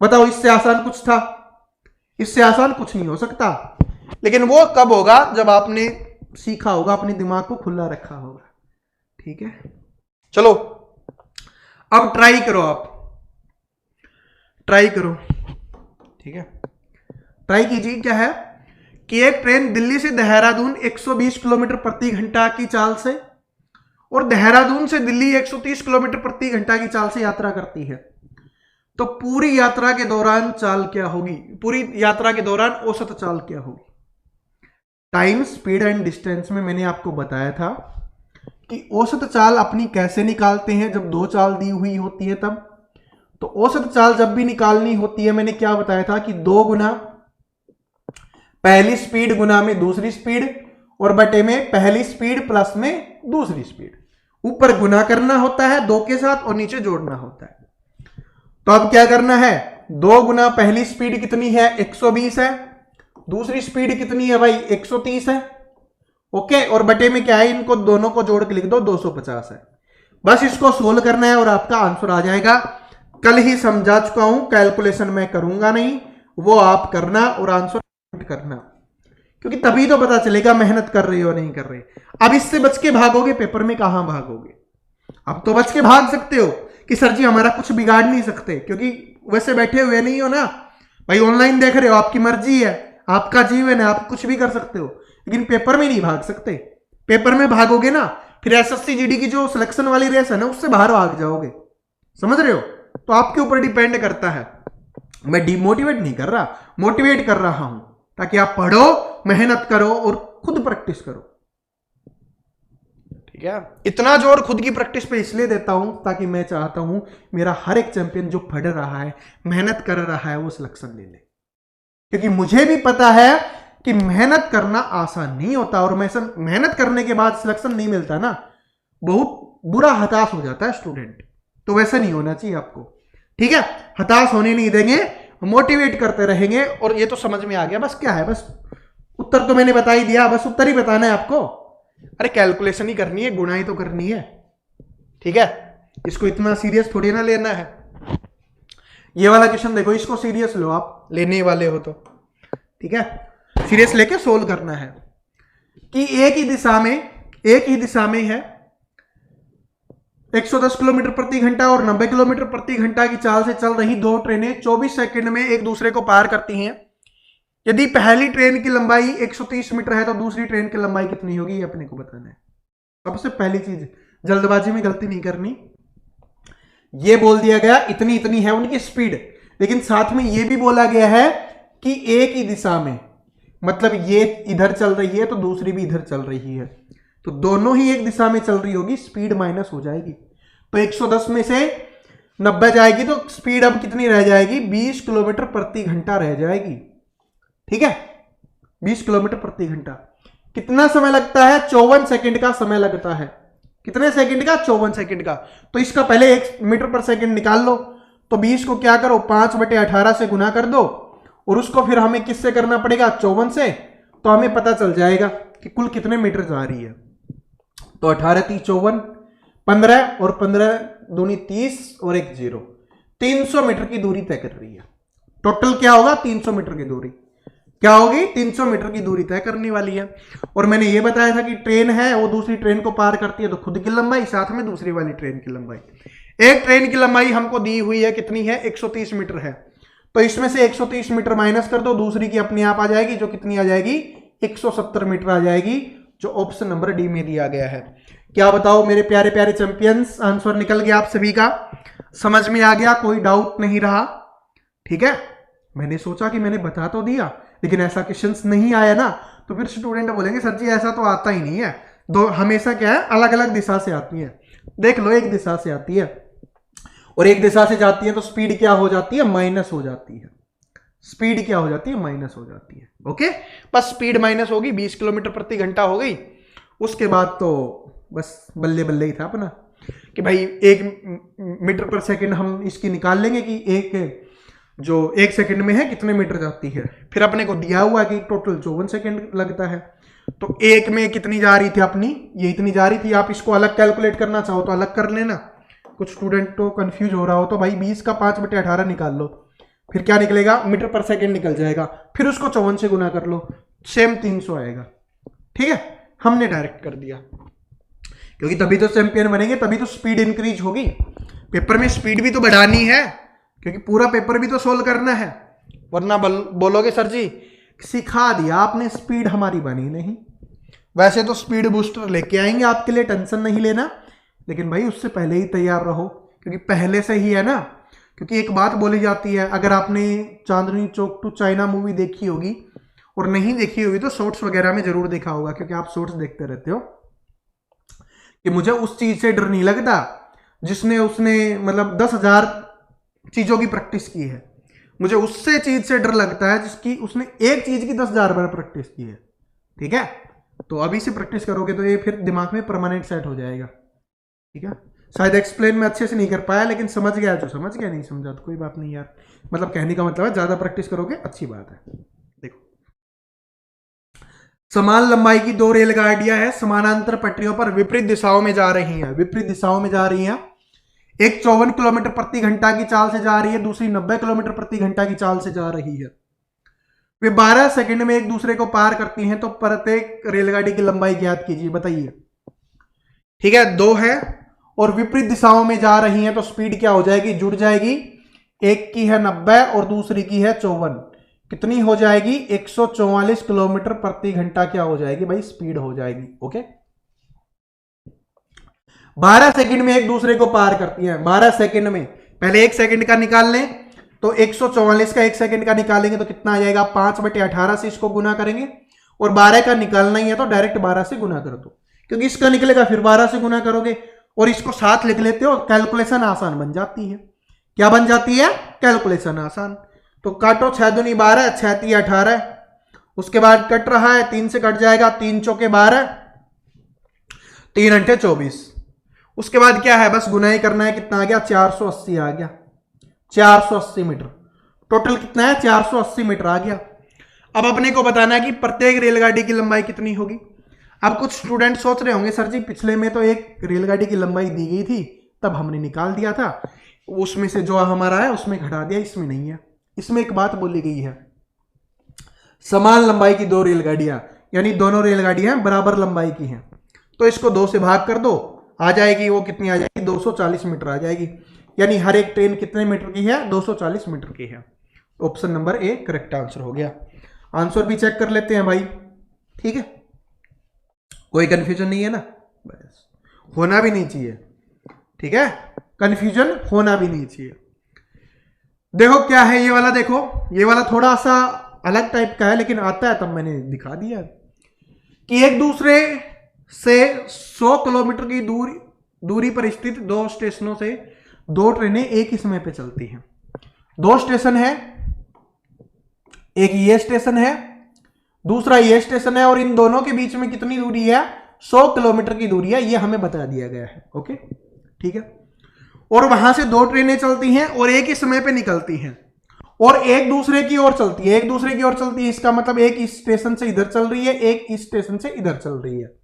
बताओ, इससे आसान कुछ था। इससे आसान कुछ नहीं हो सकता। लेकिन वो कब होगा, जब आपने सीखा होगा, अपने दिमाग को खुला रखा होगा। ठीक है, चलो अब ट्राई करो, आप ट्राई करो। ठीक है, ट्राई कीजिए। क्या है कि एक ट्रेन दिल्ली से देहरादून 120 किलोमीटर प्रति घंटा की चाल से और देहरादून से दिल्ली 130 किलोमीटर प्रति घंटा की चाल से यात्रा करती है, तो पूरी यात्रा के दौरान चाल क्या होगी? पूरी यात्रा के दौरान औसत चाल क्या होगी? टाइम, स्पीड एंड डिस्टेंस में मैंने आपको बताया था कि औसत चाल अपनी कैसे निकालते हैं, जब दो चाल दी हुई होती है तब। तो औसत चाल जब भी निकालनी होती है, मैंने क्या बताया था कि 2 गुना पहली स्पीड गुना में दूसरी स्पीड और बटे में पहली स्पीड प्लस में दूसरी स्पीड। ऊपर गुना करना होता है 2 के साथ और नीचे जोड़ना होता है। तो अब क्या करना है, 2 गुना पहली स्पीड कितनी है, 120 है, दूसरी स्पीड कितनी है भाई, 130 है। ओके, और बटे में क्या है, इनको दोनों को जोड़ के लिख दो, 250 है। बस इसको सोल्व करना है और आपका आंसर आ जाएगा। कल ही समझा चुका हूं, कैलकुलेशन मैं करूंगा नहीं, वो आप करना और आंसर करना, क्योंकि तभी तो पता चलेगा मेहनत कर रहे हो नहीं कर रहे। अब इससे बच के भागोगे, पेपर में कहां भागोगे? अब तो बच के भाग सकते हो कि सर जी हमारा कुछ बिगाड़ नहीं सकते, क्योंकि वैसे बैठे हुए नहीं हो ना भाई, ऑनलाइन देख रहे हो, आपकी मर्जी है, आपका जीवन है, आप कुछ भी कर सकते हो। लेकिन पेपर में नहीं भाग सकते। पेपर में भागोगे ना, फिर एसएससी जीडी की जो सिलेक्शन वाली रेस है ना, उससे बाहर भाग जाओगे। समझ रहे हो? तो आपके ऊपर डिपेंड करता है। मैं डिमोटिवेट नहीं कर रहा, मोटिवेट कर रहा हूं, ताकि आप पढ़ो, मेहनत करो और खुद प्रैक्टिस करो। ठीक है, इतना जोर खुद की प्रैक्टिस पे इसलिए देता हूं ताकि मैं चाहता हूं मेरा हर एक चैंपियन जो पढ़ रहा है, मेहनत कर रहा है, वो सिलेक्शन ले ले। क्योंकि मुझे भी पता है कि मेहनत करना आसान नहीं होता, और मेहनत करने के बाद सिलेक्शन नहीं मिलता ना, बहुत बुरा हताश हो जाता है स्टूडेंट। तो वैसा नहीं होना चाहिए आपको। ठीक है, हताश होने नहीं देंगे, मोटिवेट करते रहेंगे। और ये तो समझ में आ गया, बस क्या है, बस उत्तर तो मैंने बता ही दिया, बस उत्तर ही बताना है आपको। अरे कैलकुलेशन ही करनी है, गुणाई तो करनी है। ठीक है, इसको इतना सीरियस थोड़ी ना लेना है। ये वाला क्वेश्चन देखो, इसको सीरियस लो, आप लेने वाले हो तो। ठीक है, सीरियस लेके सोल्व करना है कि एक ही दिशा में है 110 किलोमीटर प्रति घंटा और 90 किलोमीटर प्रति घंटा की चाल से चल रही 2 ट्रेनें 24 सेकंड में एक दूसरे को पार करती हैं। यदि पहली ट्रेन की लंबाई 130 मीटर है तो दूसरी ट्रेन की लंबाई कितनी होगी, ये अपने को बताना है। सबसे पहली चीज, जल्दबाजी में गलती नहीं करनी। ये बोल दिया गया इतनी इतनी है उनकी स्पीड, लेकिन साथ में ये भी बोला गया है कि एक ही दिशा में, मतलब ये इधर चल रही है तो दूसरी भी इधर चल रही है, तो दोनों ही एक दिशा में चल रही होगी, स्पीड माइनस हो जाएगी। तो 110 में से 90 जाएगी तो स्पीड अब कितनी रह जाएगी, 20 किलोमीटर प्रति घंटा रह जाएगी। ठीक है, 20 किलोमीटर प्रति घंटा। कितना समय लगता है, 54 सेकंड का समय लगता है। कितने सेकंड का, 54 सेकंड का। तो इसका पहले 1 मीटर पर सेकंड निकाल लो। तो 20 को क्या करो, 5/18 से गुना कर दो, और उसको फिर हमें किससे करना पड़ेगा, 54 से। तो हमें पता चल जाएगा कि कुल कितने मीटर जा रही है। तो 18 × 3 = 54, 15 और 15 दूनी 30 और 1 0, 300 मीटर की दूरी तय कर रही है। टोटल क्या होगा, 300 मीटर की दूरी क्या होगी, 300 मीटर की दूरी तय करने वाली है। और मैंने ये बताया था कि ट्रेन है, वो दूसरी ट्रेन को पार करती है, तो खुद की लंबाई साथ में दूसरी वाली ट्रेन की लंबाई। एक ट्रेन की लंबाई हमको दी हुई है, कितनी है, 130 मीटर है। तो इसमें से 130 मीटर माइनस कर दो, दूसरी की अपने आप आ जाएगी, जो कितनी आ जाएगी, 170 मीटर आ जाएगी, जो ऑप्शन नंबर डी में दिया गया है। क्या बताओ मेरे प्यारे प्यारे चैंपियंस, आंसर निकल गया आप सभी का, समझ में आ गया, कोई डाउट नहीं रहा। ठीक है, मैंने सोचा कि मैंने बता तो दिया, लेकिन ऐसा क्वेश्चंस नहीं आया ना, तो फिर स्टूडेंट बोलेंगे सर जी ऐसा तो आता ही नहीं है। दो हमेशा क्या है, अलग अलग दिशा से आती है। देख लो, एक दिशा से आती है और एक दिशा से जाती है, तो स्पीड क्या हो जाती है, माइनस हो जाती है। स्पीड क्या हो जाती है, माइनस हो जाती है। ओके, बस स्पीड माइनस होगी, 20 किलोमीटर प्रति घंटा हो गई। उसके बाद तो बस बल्ले बल्ले ही था अपना, कि भाई 1 मीटर पर सेकंड हम इसकी निकाल लेंगे कि जो 1 सेकंड में है कितने मीटर जाती है। फिर अपने को दिया हुआ कि टोटल 54 सेकंड लगता है, तो 1 में कितनी जा रही थी अपनी, ये इतनी जा रही थी। आप इसको अलग कैलकुलेट करना चाहो तो अलग कर लेना। कुछ स्टूडेंट तो कंफ्यूज हो रहा हो तो भाई 20 का 5/18 निकाल लो, फिर क्या निकलेगा, मीटर पर सेकेंड निकल जाएगा, फिर उसको 54 से गुना कर लो, सेम 300 आएगा। ठीक है, हमने डायरेक्ट कर दिया, क्योंकि तभी तो चैंपियन बनेंगे, तभी तो स्पीड इंक्रीज होगी। पेपर में स्पीड भी तो बढ़ानी है, क्योंकि पूरा पेपर भी तो सोल्व करना है, वरना बोलोगे सर जी सिखा दिया आपने, स्पीड हमारी बनी नहीं। वैसे तो स्पीड बूस्टर लेके आएंगे आपके लिए, टेंशन नहीं लेना, लेकिन भाई उससे पहले ही तैयार रहो, क्योंकि पहले से ही है ना। क्योंकि एक बात बोली जाती है, अगर आपने Chandni Chowk to China movie देखी होगी और नहीं देखी होगी तो शॉर्ट्स वगैरह में जरूर देखा होगा, क्योंकि आप शॉर्ट्स देखते रहते हो, कि मुझे उस चीज से डर नहीं लगता जिसने उसने मतलब 10,000 चीजों की प्रैक्टिस की है। मुझे उससे चीज से डर लगता है जिसकी उसने एक चीज की 10,000 बार प्रैक्टिस की है। ठीक है, तो अभी से प्रैक्टिस करोगे तो ये फिर दिमाग में परमानेंट सेट हो जाएगा। ठीक है, शायद एक्सप्लेन मैं अच्छे से नहीं कर पाया, लेकिन समझ गया जो समझ गया, नहीं समझा तो कोई बात नहीं यार। मतलब कहने का मतलब है ज्यादा प्रैक्टिस करोगे अच्छी बात है। देखो, समान लंबाई की दो रेलगाड़ियां हैं, समानांतर पटरियों पर विपरीत दिशाओं में जा रही हैं, विपरीत दिशाओं में जा रही हैं। एक 54 किलोमीटर प्रति घंटा की चाल से जा रही है, दूसरी 90 किलोमीटर प्रति घंटा की चाल से जा रही है। वे 12 सेकंड में एक दूसरे को पार करती हैं, तो प्रत्येक रेलगाड़ी की लंबाई ज्ञात कीजिए, बताइए। ठीक है, दो है और विपरीत दिशाओं में जा रही हैं, तो स्पीड क्या हो जाएगी, जुड़ जाएगी। एक की है 90 और दूसरी की है 54, कितनी हो जाएगी, 144 किलोमीटर प्रति घंटा क्या हो जाएगी भाई, स्पीड हो जाएगी। ओके, 12 सेकंड में एक दूसरे को पार करती हैं। 12 सेकंड में, पहले 1 सेकंड का निकाल लें, तो 144 का 1 सेकंड का निकालेंगे तो कितना आ जाएगा, 5/18 से इसको गुना करेंगे, और 12 का निकालना ही है तो डायरेक्ट 12 से गुना कर दो, क्योंकि इसका निकलेगा फिर 12 से गुना करोगे, और इसको साथ लिख लेते हो, कैलकुलेशन आसान बन जाती है। क्या बन जाती है, कैलकुलेशन आसान। तो काटो, 6 दूनी 12, 6 3 18, उसके बाद कट रहा है 3 से कट जाएगा, 3 चौके 12, 3 अंठे 24। उसके बाद क्या है, बस गुना ही करना है, कितना आ गया, 480 आ गया, 480 मीटर। टोटल कितना है, 480 मीटर आ गया। अब अपने को बताना है कि प्रत्येक रेलगाड़ी की लंबाई कितनी होगी। अब कुछ स्टूडेंट सोच रहे होंगे सर जी पिछले में तो एक रेलगाड़ी की लंबाई दी गई थी, तब हमने निकाल दिया था, उसमें से जो हमारा है उसमें घटा दिया, इसमें नहीं है। इसमें एक बात बोली गई है, समान लंबाई की दो रेलगाड़ियां, यानी दोनों रेलगाड़ियां बराबर लंबाई की हैं, तो इसको 2 से भाग कर दो, आ जाएगी वो कितनी आ जाएगी, 240 मीटर आ जाएगी। यानी हर एक ट्रेन कितने मीटर की है, 240 मीटर की है। Option number A correct answer हो गया। आंसर भी चेक कर लेते हैं भाई। ठीक है, कोई कंफ्यूजन नहीं है ना, बस होना भी नहीं चाहिए। ठीक है, कंफ्यूजन होना भी नहीं चाहिए। देखो क्या है ये वाला, देखो ये वाला थोड़ा सा अलग टाइप का है, लेकिन आता है तब मैंने दिखा दिया कि एक दूसरे से 100 किलोमीटर की दूरी पर स्थित दो स्टेशनों से दो ट्रेनें एक ही समय पे चलती हैं। दो स्टेशन है, एक ये स्टेशन है, दूसरा ये स्टेशन है, और इन दोनों के बीच में कितनी दूरी है, 100 किलोमीटर की दूरी है, ये हमें बता दिया गया है। ओके, ठीक है, और वहां से दो ट्रेनें चलती हैं और एक ही समय पे निकलती हैं और एक दूसरे की ओर चलती है, एक दूसरे की ओर चलती है, इसका मतलब एक इस स्टेशन से इधर चल रही है, एक इस स्टेशन से इधर चल रही है।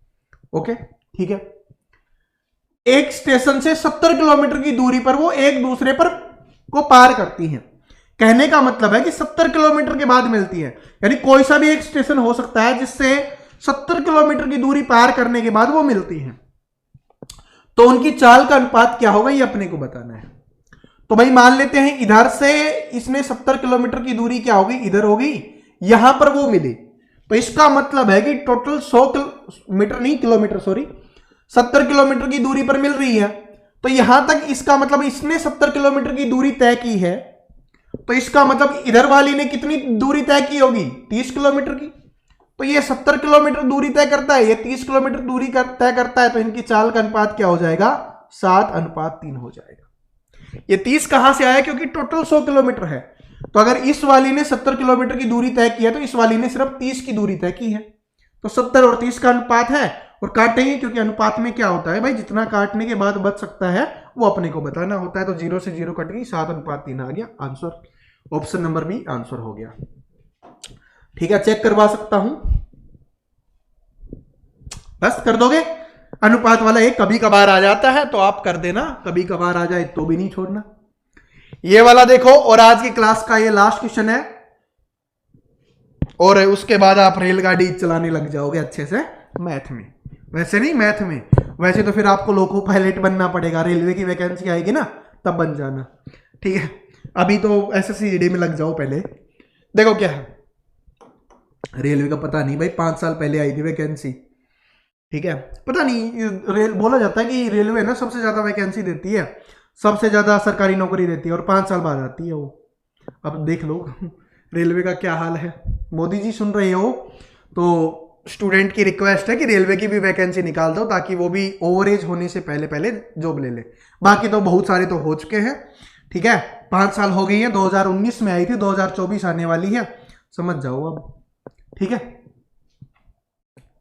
ओके, ठीक है, एक स्टेशन से 70 किलोमीटर की दूरी पर वो एक दूसरे पर को पार करती हैं। कहने का मतलब है कि 70 किलोमीटर के बाद मिलती है, यानी कोई सा भी एक स्टेशन हो सकता है जिससे 70 किलोमीटर की दूरी पार करने के बाद वो मिलती हैं। तो उनकी चाल का अनुपात क्या होगा, ये अपने को बताना है। तो भाई मान लेते हैं इधर से इसने 70 किलोमीटर की दूरी क्या होगी, इधर होगी, यहां पर वो मिले, तो इसका मतलब है कि टोटल 100 मीटर नहीं किलोमीटर, सॉरी 70 किलोमीटर की दूरी पर मिल रही है। तो यहां तक इसका मतलब इसने 70 किलोमीटर की दूरी तय की है, तो इसका मतलब इधर वाली ने कितनी दूरी तय की होगी, 30 किलोमीटर की। तो ये 70 किलोमीटर दूरी तय करता है, ये 30 किलोमीटर दूरी तय करता है, तो इनकी चाल का अनुपात क्या हो जाएगा, 7:3 हो जाएगा। ये 30 कहां से आया, क्योंकि टोटल 100 किलोमीटर है, तो अगर इस वाली ने 70 किलोमीटर की दूरी तय की है तो इस वाली ने सिर्फ 30 की दूरी तय की है, तो 70 और 30 का अनुपात है, और काटेंगे क्योंकि अनुपात में क्या होता है भाई, जितना काटने के बाद बच सकता है वो अपने को बताना होता है। तो 0 से 0 कट गई, 7:3 आ गया answer. Option number b answer हो गया। ठीक है, चेक करवा सकता हूं, बस कर दोगे। अनुपात वाला एक कभी कभार आ जाता है तो आप कर देना, कभी कभार आ जाए तो भी नहीं छोड़ना। ये वाला देखो, और आज की क्लास का ये लास्ट क्वेश्चन है, और उसके बाद आप रेलगाड़ी चलाने लग जाओगे अच्छे से मैथ में। वैसे नहीं मैथ में, वैसे तो फिर आपको लोको पायलट बनना पड़ेगा, रेलवे की वैकेंसी आएगी ना तब बन जाना, ठीक है। अभी तो SSC में लग जाओ पहले। देखो क्या है, रेलवे का पता नहीं भाई, 5 साल पहले आई थी वैकेंसी, ठीक है। पता नहीं, बोला जाता है कि रेलवे ना सबसे ज्यादा वैकेंसी देती है, सबसे ज्यादा सरकारी नौकरी देती है, और 5 साल बाद आती है वो। अब देख लो रेलवे का क्या हाल है। मोदी जी सुन रहे हो तो स्टूडेंट की रिक्वेस्ट है कि रेलवे की भी वैकेंसी निकाल दो, ताकि वो भी ओवर एज होने से पहले पहले जॉब ले ले। बाकी तो बहुत सारे तो हो चुके हैं, ठीक है। 5 साल हो गई है, 2019 में आई थी, 2024 आने वाली है, समझ जाओ अब, ठीक है।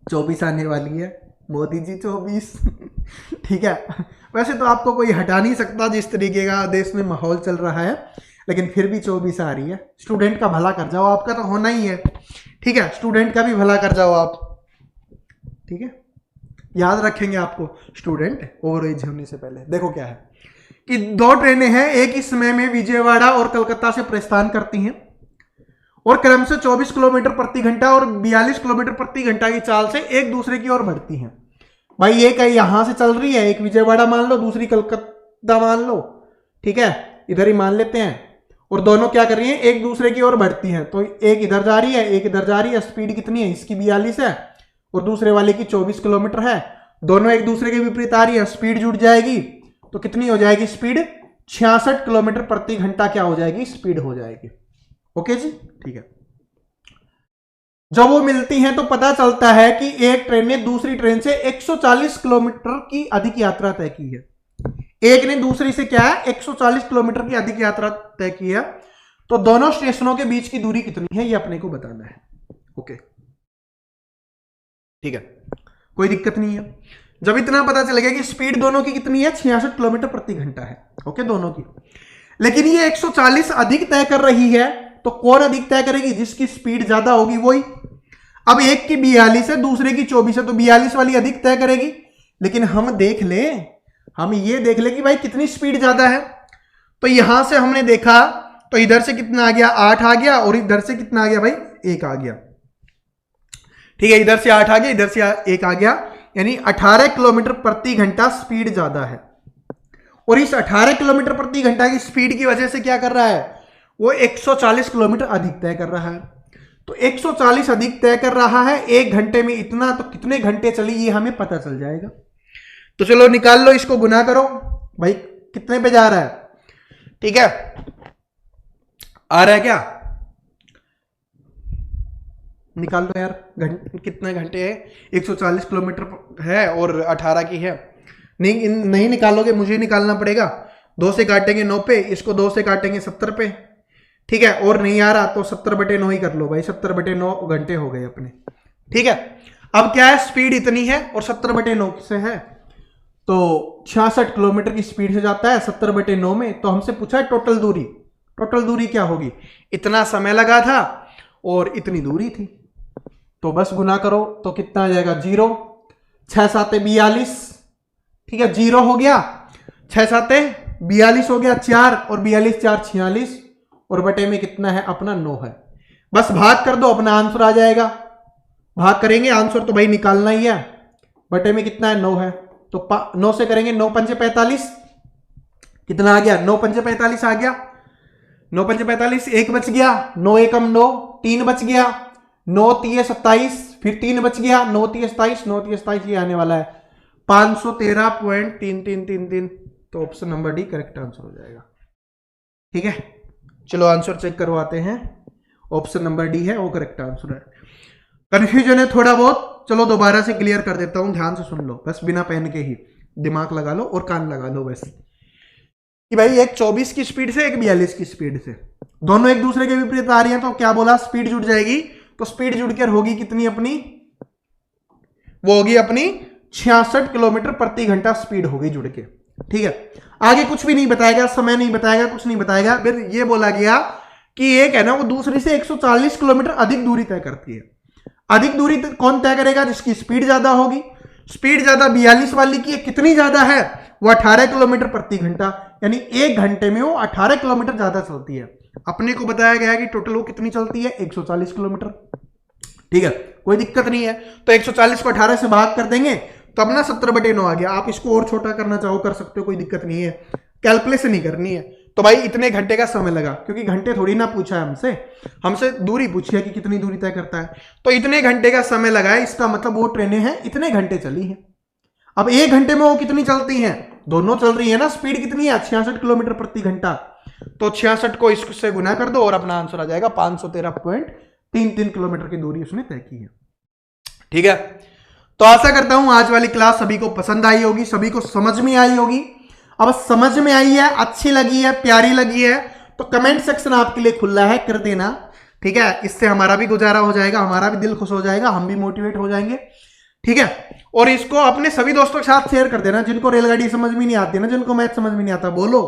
24 आने वाली है, मोदी जी 24 ठीक है। वैसे तो आपको कोई हटा नहीं सकता, जिस तरीके का देश में माहौल चल रहा है, लेकिन फिर भी 24 आ रही है। स्टूडेंट का भला कर जाओ, आपका तो होना ही है, ठीक है। स्टूडेंट का भी भला कर जाओ आप, ठीक है। याद रखेंगे आपको स्टूडेंट ओवर एज होने से पहले। देखो क्या है कि 2 ट्रेनें हैं, एक ही समय में विजयवाड़ा और कलकत्ता से प्रस्थान करती हैं, और क्रम से 24 किलोमीटर प्रति घंटा और 42 किलोमीटर प्रति घंटा की चाल से एक दूसरे की ओर बढ़ती हैं। भाई एक यहां से चल रही है, एक विजयवाड़ा मान लो, दूसरी कलकत्ता मान लो, ठीक है, इधर ही मान लेते हैं, और दोनों क्या कर रही हैं, एक दूसरे की ओर बढ़ती हैं। तो एक इधर जा रही है, एक इधर जा रही है, स्पीड कितनी है, इसकी 42 है और दूसरे वाले की 24 किलोमीटर है। दोनों एक दूसरे के विपरीत आ रही है, स्पीड जुड़ जाएगी तो कितनी हो जाएगी स्पीड, 66 किलोमीटर प्रति घंटा क्या हो जाएगी, स्पीड हो जाएगी। ओके जी, ठीक है। जब वो मिलती हैं तो पता चलता है कि एक ट्रेन ने दूसरी ट्रेन से 140 किलोमीटर की अधिक यात्रा तय की है। एक ने दूसरी से क्या है, 140 किलोमीटर की अधिक यात्रा तय की है। तो दोनों स्टेशनों के बीच की दूरी कितनी है, ये अपने को बताना है। ओके, ठीक है, कोई दिक्कत नहीं है। जब इतना पता चलेगा कि स्पीड दोनों की कितनी है, 66 किलोमीटर प्रति घंटा है, ओके, दोनों की। लेकिन ये 140 अधिक तय कर रही है, तो कौन अधिक तय करेगी, जिसकी स्पीड ज्यादा होगी वही। अब एक की 42 है, दूसरे की 24 है, तो 42 वाली अधिक तय करेगी। लेकिन हम ये देख ले कि भाई कितनी स्पीड ज्यादा है। तो यहां से हमने देखा तो इधर से कितना आ गया, 8 आ गया, और इधर से कितना आ गया भाई, 1 आ गया, ठीक है। इधर से 8 आ गया, इधर से 1 आ गया, यानी 18 किलोमीटर प्रति घंटा स्पीड ज्यादा है। और इस 18 किलोमीटर प्रति घंटा की स्पीड की वजह से क्या कर रहा है, वो 140 किलोमीटर अधिक तय कर रहा है। तो 140 अधिक तय कर रहा है, 1 घंटे में इतना, तो कितने घंटे चली ये हमें पता चल जाएगा। तो चलो निकाल लो, इसको गुना करो भाई, कितने पे जा रहा है, ठीक है, आ रहा है क्या, निकाल लो यार, कितने घंटे है, 140 किलोमीटर है और 18 की है। नहीं निकालोगे, मुझे निकालना पड़ेगा। 2 से काटेंगे 9 पे, इसको 2 से काटेंगे 70 पे, ठीक है। और नहीं आ रहा तो 70/9 ही कर लो भाई, 70/9 घंटे हो गए अपने, ठीक है। अब क्या है, स्पीड इतनी है और 70/9 से है, तो 66 किलोमीटर की स्पीड से जाता है 70/9 में। तो हमसे पूछा है टोटल दूरी क्या होगी, इतना समय लगा था और इतनी दूरी थी। तो बस गुना करो तो कितना आ जाएगा, 0, 6 7 42, ठीक है, 0 हो गया, 6 7 42 हो गया, 4 और 42 4 46, और बटे में कितना है अपना 9 है। बस भाग कर दो, अपना आंसर आ जाएगा। भाग करेंगे, आंसर तो भाई निकालना ही है। बटे में कितना है, 9 है, तो 9 से करेंगे, 9 5 45, कितना आ गया, 9 5 45 आ गया, 9 5 45, 1 बच गया, 9 1 9, 3 बच गया, 9 3 27, फिर 3 बच गया, 9 3 27, 9 3 27, ये आने वाला है 513.3333। तो option number D correct answer हो जाएगा, ठीक है। चलो आंसर चेक करवाते हैं, ऑप्शन नंबर डी है वो करेक्ट आंसर है। कंफ्यूजन है थोड़ा बहुत, चलो दोबारा से क्लियर कर देता हूं, ध्यान से सुन लो, बस बिना पेन के ही दिमाग लगा लो और कान लगा लो बस, कि भाई एक 24 की स्पीड से, एक 42 की स्पीड से, दोनों एक दूसरे के विपरीत आ रही हैं, तो क्या बोला, स्पीड जुड़ जाएगी। तो स्पीड जुड़कर होगी कितनी अपनी, वो होगी अपनी 66 किलोमीटर प्रति घंटा स्पीड होगी जुड़ के, ठीक है। आगे कुछ भी नहीं बताएगा, समय नहीं बताएगा, कुछ नहीं बताएगा। फिर ये बोला गया कि एक है ना, वो दूसरी से 140 किलोमीटर अधिक दूरी तय करती है। अधिक दूरी कौन तय करेगा, जिसकी स्पीड ज्यादा होगी। स्पीड ज्यादा 42 वाली की कितनी ज्यादा है, वो 18 किलोमीटर प्रति घंटा, यानी 1 घंटे में वो 18 किलोमीटर ज्यादा चलती है। अपने को बताया गया है कि टोटल वो कितनी चलती है, 140 किलोमीटर। ठीक है, कोई दिक्कत नहीं है। तो 140 को 18 से भाग कर देंगे तो अपना 70/9 आ गया। आप इसको और छोटा करना चाहो कर सकते हो, कोई दिक्कत नहीं है, कैलकुलेशन ही करनी है। तो भाई इतने घंटे का समय लगा, क्योंकि घंटे थोड़ी ना पूछा है हमसे दूरी पूछी है कि कितनी दूरी तय करता है। तो इतने घंटे का समय लगा है, इसका मतलब वो ट्रेनें हैं इतने घंटे चली हैं। अब 1 घंटे में वो कितनी चलती हैं, दोनों चल रही है ना। स्पीड कितनी है, 66 किलोमीटर प्रति घंटा। तो 66 को इससे गुना कर दो और अपना आंसर आ जाएगा 513.33 किलोमीटर की दूरी उसने तय की है। ठीक है, तो आशा करता हूं आज वाली क्लास सभी को पसंद आई होगी, सभी को समझ में आई होगी। अब समझ में आई है, अच्छी लगी है, प्यारी लगी है, तो कमेंट सेक्शन आपके लिए खुला है, कर देना। ठीक है, इससे हमारा भी गुजारा हो जाएगा, हमारा भी दिल खुश हो जाएगा, हम भी मोटिवेट हो जाएंगे। ठीक है, और इसको अपने सभी दोस्तों के साथ शेयर कर देना। जिनको रेलगाड़ी समझ में नहीं आती ना, जिनको मैथ समझ में नहीं आता, बोलो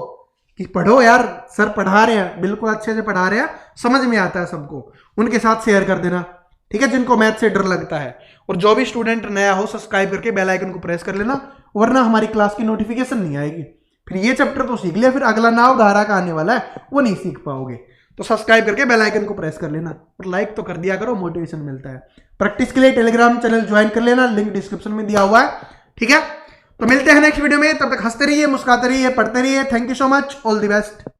कि पढ़ो यार, सर पढ़ा रहे हैं, बिल्कुल अच्छे से पढ़ा रहे हैं, समझ में आता है सबको, उनके साथ शेयर कर देना। ठीक है, जिनको मैथ से डर लगता है। और जो भी स्टूडेंट नया हो, सब्सक्राइब करके बेल आइकन को प्रेस कर लेना, वरना हमारी क्लास की नोटिफिकेशन नहीं आएगी। फिर ये चैप्टर तो सीख लिया, फिर अगला नाव धारा का आने वाला है वो नहीं सीख पाओगे। तो सब्सक्राइब करके बेल आइकन को प्रेस कर लेना और लाइक तो कर दिया करो, मोटिवेशन मिलता है। प्रैक्टिस के लिए टेलीग्राम चैनल ज्वाइन कर लेना, लिंक डिस्क्रिप्शन में दिया हुआ है। ठीक है, तो मिलते हैं नेक्स्ट वीडियो में, तब तक हंसते रहिए, मुस्कुराते रहिए, पढ़ते रहिए। Thank you so much, all the best.